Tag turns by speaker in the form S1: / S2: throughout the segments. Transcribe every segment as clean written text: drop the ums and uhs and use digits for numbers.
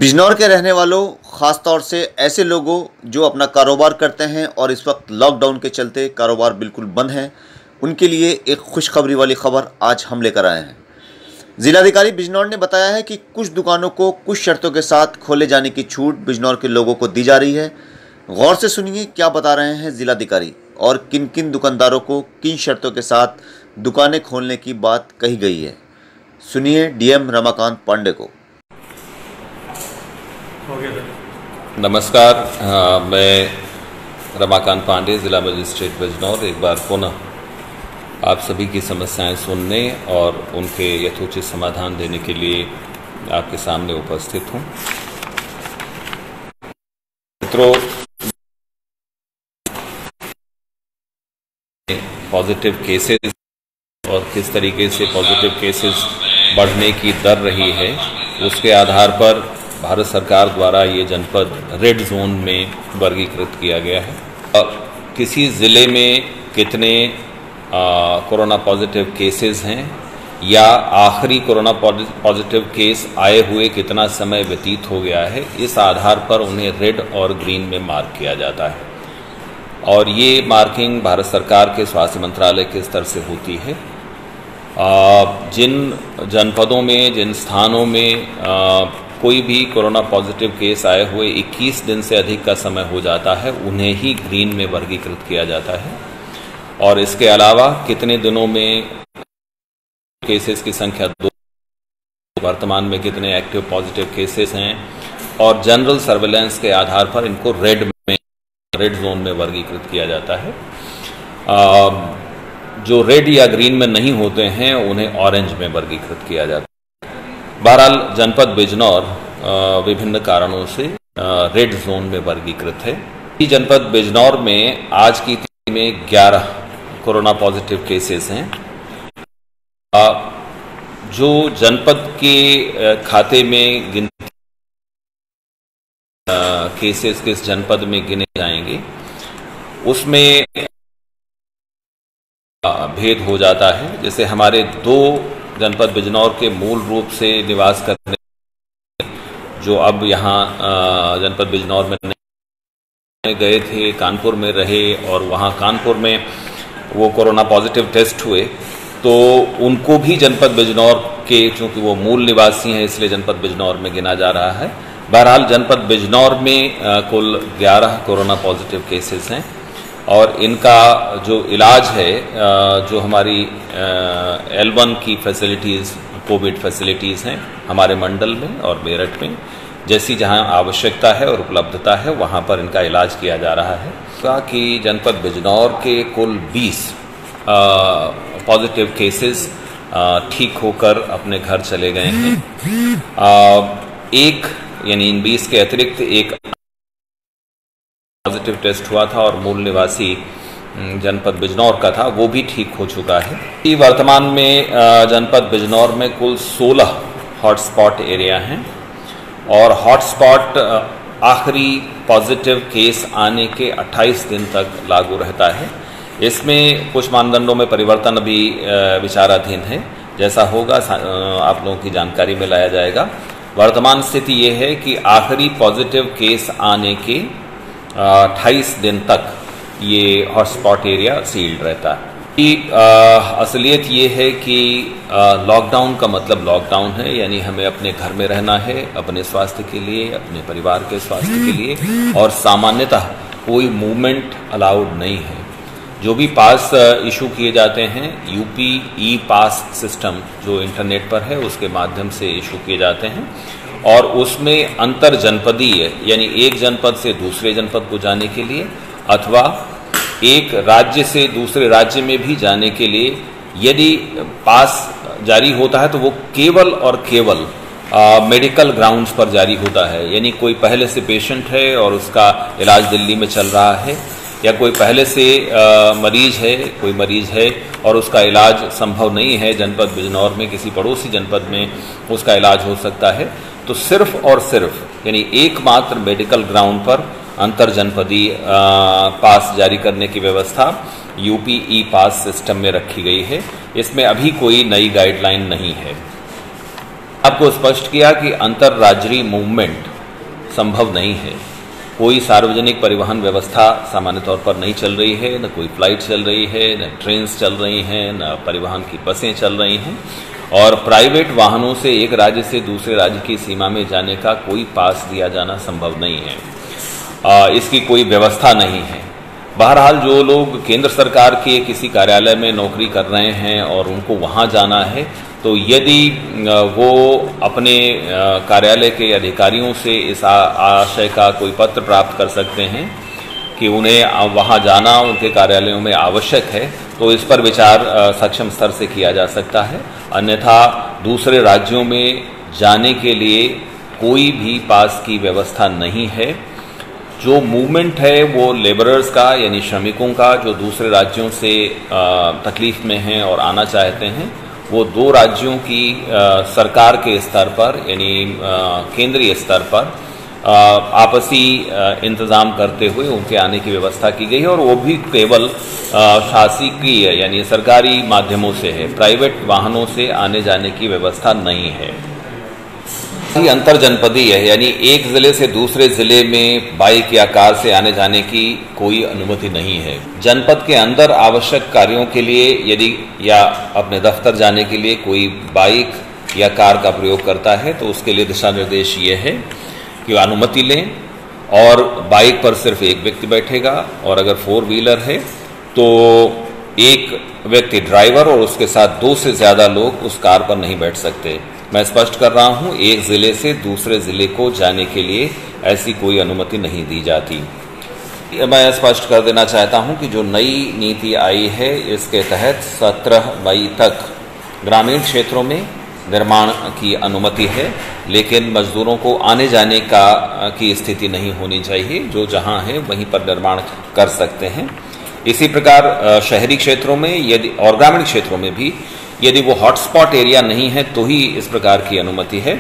S1: बिजनौर के रहने वालों, ख़ास तौर से ऐसे लोगों जो अपना कारोबार करते हैं और इस वक्त लॉकडाउन के चलते कारोबार बिल्कुल बंद है, उनके लिए एक खुशखबरी वाली खबर आज हम लेकर आए हैं। जिलाधिकारी बिजनौर ने बताया है कि कुछ दुकानों को कुछ शर्तों के साथ खोले जाने की छूट बिजनौर के लोगों को दी जा रही है। गौर से सुनिए क्या बता रहे हैं जिलाधिकारी और किन किन दुकानदारों को किन शर्तों के साथ दुकानें खोलने की बात कही गई है। सुनिए डीएम रमाकांत पांडे को।
S2: नमस्कार, मैं रमाकांत पांडे, जिला मजिस्ट्रेट बिजनौर, एक बार पुनः आप सभी की समस्याएं सुनने और उनके यथोचित समाधान देने के लिए आपके सामने उपस्थित हूं। मित्रों, पॉजिटिव केसेस और किस तरीके से पॉजिटिव केसेस बढ़ने की दर रही है, उसके आधार पर भारत सरकार द्वारा ये जनपद रेड जोन में वर्गीकृत किया गया है। और किसी ज़िले में कितने कोरोना पॉजिटिव केसेस हैं या आखिरी कोरोना पॉजिटिव केस आए हुए कितना समय व्यतीत हो गया है, इस आधार पर उन्हें रेड और ग्रीन में मार्क किया जाता है। और ये मार्किंग भारत सरकार के स्वास्थ्य मंत्रालय के स्तर से होती है। जिन जनपदों में, जिन स्थानों में कोई भी कोरोना पॉजिटिव केस आए हुए 21 दिन से अधिक का समय हो जाता है, उन्हें ही ग्रीन में वर्गीकृत किया जाता है। और इसके अलावा कितने दिनों में केसेस की संख्या 2, वर्तमान में कितने एक्टिव पॉजिटिव केसेस हैं, और जनरल सर्वेलेंस के आधार पर इनको रेड जोन में वर्गीकृत किया जाता है। जो रेड या ग्रीन में नहीं होते हैं उन्हें ऑरेंज में वर्गीकृत किया जाता है। बहरहाल जनपद बिजनौर विभिन्न कारणों से रेड जोन में वर्गीकृत है। जनपद बिजनौर में आज की तिथि में 11 कोरोना पॉजिटिव केसेस हैं। जो जनपद के खाते में गिनती केसेस किस जनपद में गिने जाएंगे, उसमें भेद हो जाता है। जैसे हमारे 2 जनपद बिजनौर के मूल रूप से निवास करने जो अब यहाँ जनपद बिजनौर में गए थे, कानपुर में रहे और वहाँ कानपुर में वो कोरोना पॉजिटिव टेस्ट हुए, तो उनको भी जनपद बिजनौर के, चूंकि वो मूल निवासी हैं इसलिए जनपद बिजनौर में गिना जा रहा है। बहरहाल जनपद बिजनौर में कुल 11 कोरोना पॉजिटिव केसेस हैं और इनका जो इलाज है, जो हमारी L1 की फैसिलिटीज़, कोविड फैसिलिटीज़ हैं हमारे मंडल में और मेरठ में, जैसी जहां आवश्यकता है और उपलब्धता है वहां पर इनका इलाज किया जा रहा है। कि जनपद बिजनौर के कुल 20 पॉजिटिव केसेस ठीक होकर अपने घर चले गए हैं। एक यानी इन 20 के अतिरिक्त एक पॉजिटिव टेस्ट हुआ था और मूल निवासी जनपद बिजनौर का था, वो भी ठीक हो चुका है। वर्तमान में जनपद बिजनौर में कुल 16 हॉटस्पॉट एरिया हैं और हॉटस्पॉट आखिरी पॉजिटिव केस आने के 28 दिन तक लागू रहता है। इसमें कुछ मानदंडों में परिवर्तन अभी विचाराधीन है, जैसा होगा आप लोगों की जानकारी में लाया जाएगा। वर्तमान स्थिति ये है कि आखिरी पॉजिटिव केस आने के 28 दिन तक ये हॉटस्पॉट एरिया सील्ड रहता है। असलियत ये है कि लॉकडाउन का मतलब लॉकडाउन है, यानी हमें अपने घर में रहना है अपने स्वास्थ्य के लिए, अपने परिवार के स्वास्थ्य के लिए, और सामान्यतः कोई मूवमेंट अलाउड नहीं है। जो भी पास इशू किए जाते हैं यूपी ई पास सिस्टम जो इंटरनेट पर है उसके माध्यम से इशू किए जाते हैं और उसमें अंतर जनपदीय, यानी एक जनपद से दूसरे जनपद को जाने के लिए अथवा एक राज्य से दूसरे राज्य में भी जाने के लिए यदि पास जारी होता है तो वो केवल और केवल मेडिकल ग्राउंड्स पर जारी होता है। यानी कोई पहले से पेशेंट है और उसका इलाज दिल्ली में चल रहा है, या कोई पहले से कोई मरीज है और उसका इलाज संभव नहीं है जनपद बिजनौर में, किसी पड़ोसी जनपद में उसका इलाज हो सकता है, तो सिर्फ और सिर्फ यानी एकमात्र मेडिकल ग्राउंड पर अंतर जनपदी पास जारी करने की व्यवस्था यूपी ई पास सिस्टम में रखी गई है। इसमें अभी कोई नई गाइडलाइन नहीं है। आपको स्पष्ट किया कि अंतर्राज्यीय मूवमेंट संभव नहीं है। कोई सार्वजनिक परिवहन व्यवस्था सामान्य तौर पर नहीं चल रही है, न कोई फ्लाइट चल रही है, न ट्रेन्स चल रही हैं, न परिवहन की बसें चल रही हैं, और प्राइवेट वाहनों से एक राज्य से दूसरे राज्य की सीमा में जाने का कोई पास दिया जाना संभव नहीं है। इसकी कोई व्यवस्था नहीं है। बहरहाल जो लोग केंद्र सरकार के किसी कार्यालय में नौकरी कर रहे हैं और उनको वहाँ जाना है, तो यदि वो अपने कार्यालय के अधिकारियों से इस आशय का कोई पत्र प्राप्त कर सकते हैं कि उन्हें वहाँ जाना उनके कार्यालयों में आवश्यक है, तो इस पर विचार सक्षम स्तर से किया जा सकता है। अन्यथा दूसरे राज्यों में जाने के लिए कोई भी पास की व्यवस्था नहीं है। जो मूवमेंट है वो लेबरर्स का, यानी श्रमिकों का, जो दूसरे राज्यों से तकलीफ में हैं और आना चाहते हैं, वो दो राज्यों की सरकार के स्तर पर, यानी केंद्रीय स्तर पर आपसी इंतज़ाम करते हुए उनके आने की व्यवस्था की गई है, और वो भी केवल शासकीय यानी सरकारी माध्यमों से है। प्राइवेट वाहनों से आने जाने की व्यवस्था नहीं है। अंतर जनपदीय है, यानी एक ज़िले से दूसरे ज़िले में बाइक या कार से आने जाने की कोई अनुमति नहीं है। जनपद के अंदर आवश्यक कार्यों के लिए यदि या अपने दफ्तर जाने के लिए कोई बाइक या कार का प्रयोग करता है, तो उसके लिए दिशा निर्देश ये है कि अनुमति लें, और बाइक पर सिर्फ एक व्यक्ति बैठेगा, और अगर 4 व्हीलर है तो एक व्यक्ति ड्राइवर और उसके साथ 2 से ज़्यादा लोग उस कार पर नहीं बैठ सकते। मैं स्पष्ट कर रहा हूं, एक ज़िले से दूसरे ज़िले को जाने के लिए ऐसी कोई अनुमति नहीं दी जाती। मैं स्पष्ट कर देना चाहता हूं कि जो नई नीति आई है, इसके तहत 17 मई तक ग्रामीण क्षेत्रों में निर्माण की अनुमति है, लेकिन मजदूरों को आने जाने की स्थिति नहीं होनी चाहिए। जो जहां है वहीं पर निर्माण कर सकते हैं। इसी प्रकार शहरी क्षेत्रों में यदि और ग्रामीण क्षेत्रों में भी यदि वो हॉटस्पॉट एरिया नहीं है तो ही इस प्रकार की अनुमति है।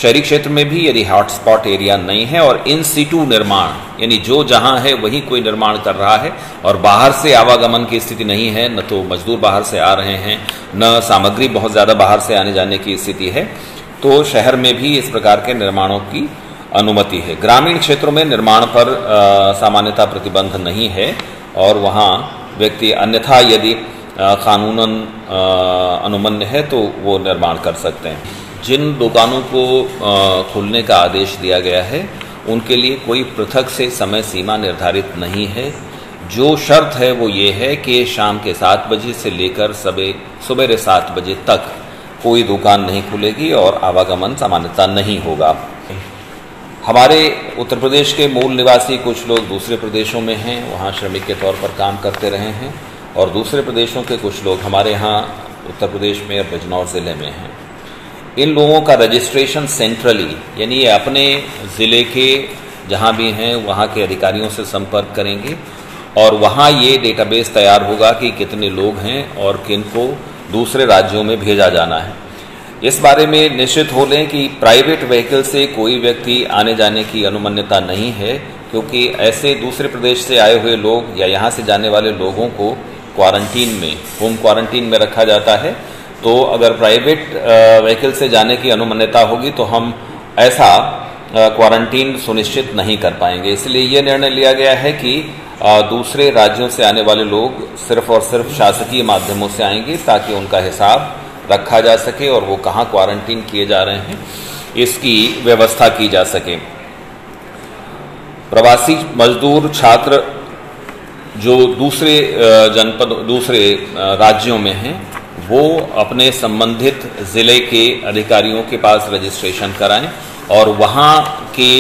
S2: शहरी क्षेत्र में भी यदि हॉटस्पॉट एरिया नहीं है और इन सिटू निर्माण, यानी जो जहां है वहीं कोई निर्माण कर रहा है और बाहर से आवागमन की स्थिति नहीं है, न तो मजदूर बाहर से आ रहे हैं, न सामग्री बहुत ज़्यादा बाहर से आने जाने की स्थिति है, तो शहर में भी इस प्रकार के निर्माणों की अनुमति है। ग्रामीण क्षेत्रों में निर्माण पर सामान्यतः प्रतिबंध नहीं है, और वहाँ व्यक्ति अन्यथा यदि कानूनन अनुमन्य है तो वो निर्माण कर सकते हैं। जिन दुकानों को खुलने का आदेश दिया गया है, उनके लिए कोई पृथक से समय सीमा निर्धारित नहीं है। जो शर्त है वो ये है कि शाम के 7 बजे से लेकर सवेरे 7 बजे तक कोई दुकान नहीं खुलेगी और आवागमन सामान्यतः नहीं होगा। हमारे उत्तर प्रदेश के मूल निवासी कुछ लोग दूसरे प्रदेशों में हैं, वहाँ श्रमिक के तौर पर काम करते रहे हैं, और दूसरे प्रदेशों के कुछ लोग हमारे यहाँ उत्तर प्रदेश में और बिजनौर ज़िले में हैं। इन लोगों का रजिस्ट्रेशन सेंट्रली, यानी ये अपने ज़िले के जहाँ भी हैं वहाँ के अधिकारियों से संपर्क करेंगे, और वहाँ ये डेटाबेस तैयार होगा कि कितने लोग हैं और किन को दूसरे राज्यों में भेजा जाना है। इस बारे में निश्चित हो लें कि प्राइवेट व्हीकल से कोई व्यक्ति आने जाने की अनुमन्यता नहीं है, क्योंकि ऐसे दूसरे प्रदेश से आए हुए लोग या यहाँ से जाने वाले लोगों को क्वारंटीन में, होम क्वारंटीन में रखा जाता है। तो अगर प्राइवेट व्हीकल से जाने की अनुमन्यता होगी तो हम ऐसा क्वारंटीन सुनिश्चित नहीं कर पाएंगे। इसलिए ये निर्णय लिया गया है कि दूसरे राज्यों से आने वाले लोग सिर्फ और सिर्फ शासकीय माध्यमों से आएंगे, ताकि उनका हिसाब रखा जा सके और वो कहाँ क्वारंटीन किए जा रहे हैं इसकी व्यवस्था की जा सके। प्रवासी मजदूर छात्र जो दूसरे राज्यों में हैं, वो अपने संबंधित ज़िले के अधिकारियों के पास रजिस्ट्रेशन कराएं, और वहाँ के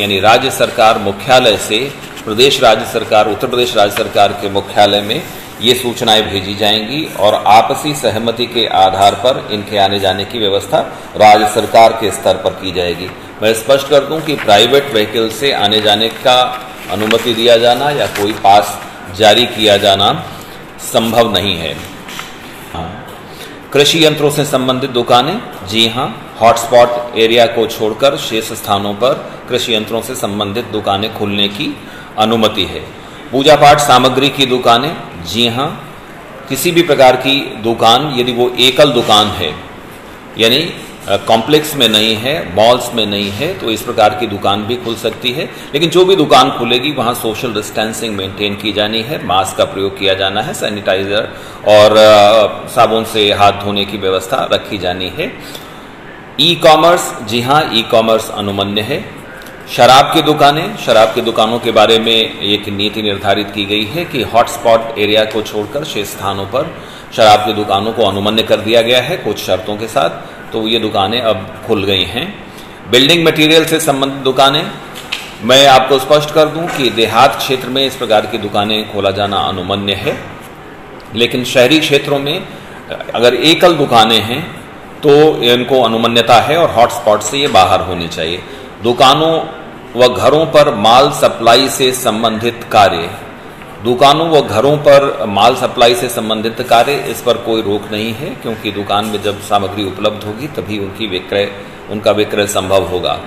S2: यानी राज्य सरकार मुख्यालय से उत्तर प्रदेश राज्य सरकार के मुख्यालय में ये सूचनाएं भेजी जाएंगी, और आपसी सहमति के आधार पर इनके आने जाने की व्यवस्था राज्य सरकार के स्तर पर की जाएगी। मैं स्पष्ट कर दूं कि प्राइवेट व्हीकल से आने जाने का अनुमति दिया जाना या कोई पास जारी किया जाना संभव नहीं है। कृषि यंत्रों से संबंधित दुकानें, जी हाँ, हॉटस्पॉट एरिया को छोड़कर शेष स्थानों पर कृषि यंत्रों से संबंधित दुकानें खुलने की अनुमति है। पूजा पाठ सामग्री की दुकानें, जी हाँ, किसी भी प्रकार की दुकान यदि वो एकल दुकान है, यानी कॉम्प्लेक्स में नहीं है, मॉल्स में नहीं है, तो इस प्रकार की दुकान भी खुल सकती है। लेकिन जो भी दुकान खुलेगी वहाँ सोशल डिस्टेंसिंग मेंटेन की जानी है, मास्क का प्रयोग किया जाना है, सैनिटाइजर और साबुन से हाथ धोने की व्यवस्था रखी जानी है। ई कॉमर्स, जी हाँ, ई कॉमर्स अनुमन्य है। शराब की दुकानें, शराब की दुकानों के बारे में एक नीति निर्धारित की गई है कि हॉटस्पॉट एरिया को छोड़कर शेष स्थानों पर शराब की दुकानों को अनुमन्य कर दिया गया है कुछ शर्तों के साथ, तो ये दुकानें अब खुल गई हैं। बिल्डिंग मटेरियल से संबंधित दुकानें, मैं आपको स्पष्ट कर दूं कि देहात क्षेत्र में इस प्रकार की दुकानें खोला जाना अनुमन्य है, लेकिन शहरी क्षेत्रों में अगर एकल दुकानें हैं तो इनको अनुमन्यता है और हॉटस्पॉट से ये बाहर होनी चाहिए। दुकानों व घरों पर माल सप्लाई से संबंधित कार्य, दुकानों व घरों पर माल सप्लाई से संबंधित कार्य, इस पर कोई रोक नहीं है, क्योंकि दुकान में जब सामग्री उपलब्ध होगी तभी उनका विक्रय संभव होगा।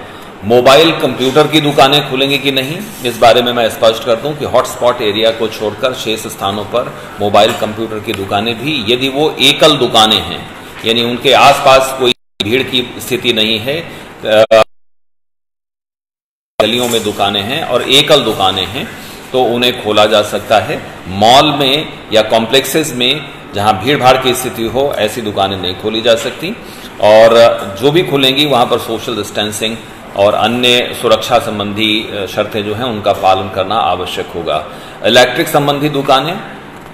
S2: मोबाइल कंप्यूटर की दुकानें खुलेंगी कि नहीं, इस बारे में मैं स्पष्ट कर दूं कि हॉटस्पॉट एरिया को छोड़कर शेष स्थानों पर मोबाइल कंप्यूटर की दुकानें भी, यदि वो एकल दुकानें हैं, यानी उनके आसपास कोई भीड़ की स्थिति नहीं है, गलियों में दुकानें हैं और एकल दुकानें हैं, तो उन्हें खोला जा सकता है। मॉल में या कॉम्प्लेक्सेस में जहां भीड़ भाड़ की स्थिति हो, ऐसी दुकानें नहीं खोली जा सकती, और जो भी खुलेंगी वहां पर सोशल डिस्टेंसिंग और अन्य सुरक्षा संबंधी शर्तें जो हैं उनका पालन करना आवश्यक होगा। इलेक्ट्रिक संबंधी दुकानें,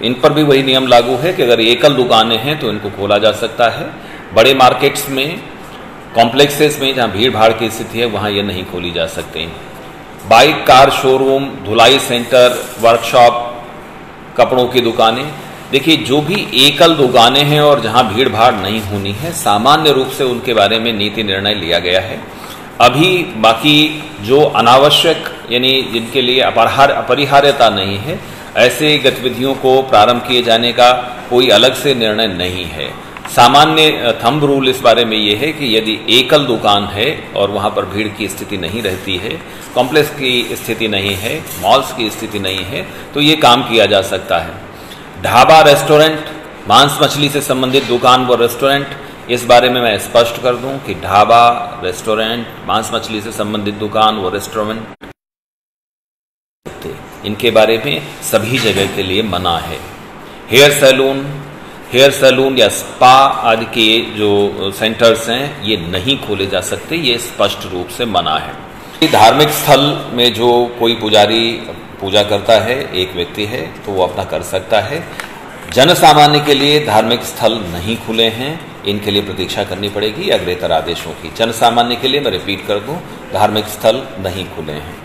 S2: इन पर भी वही नियम लागू है कि अगर एकल दुकानें हैं तो इनको खोला जा सकता है। बड़े मार्केट्स में, कॉम्प्लेक्सेस में जहां भीड़ भाड़ की स्थिति है वहां ये नहीं खोली जा सकती। बाइक कार शोरूम, धुलाई सेंटर, वर्कशॉप, कपड़ों की दुकानें, देखिए जो भी एकल दुकानें हैं और जहां भीड़ भाड़ नहीं होनी है, सामान्य रूप से उनके बारे में नीति निर्णय लिया गया है। अभी बाकी जो अनावश्यक, यानी जिनके लिए अपरिहार्यता नहीं है, ऐसे गतिविधियों को प्रारंभ किए जाने का कोई अलग से निर्णय नहीं है। सामान्य थंब रूल इस बारे में ये है कि यदि एकल दुकान है और वहाँ पर भीड़ की स्थिति नहीं रहती है, कॉम्प्लेक्स की स्थिति नहीं है, मॉल्स की स्थिति नहीं है, तो ये काम किया जा सकता है। ढाबा, रेस्टोरेंट, मांस मछली से संबंधित दुकान व रेस्टोरेंट, इस बारे में मैं स्पष्ट कर दूं कि ढाबा, रेस्टोरेंट, मांस मछली से संबंधित दुकान व रेस्टोरेंट, इनके बारे में सभी जगह के लिए मना है। हेयर सैलून या स्पा आदि के जो सेंटर्स हैं ये नहीं खोले जा सकते, ये स्पष्ट रूप से मना है। धार्मिक स्थल में जो कोई पुजारी पूजा करता है, एक व्यक्ति है, तो वो अपना कर सकता है। जन सामान्य के लिए धार्मिक स्थल नहीं खुले हैं, इनके लिए प्रतीक्षा करनी पड़ेगी अग्रेतर आदेशों की। जन सामान्य के लिए मैं रिपीट कर दूं, धार्मिक स्थल नहीं खुले हैं।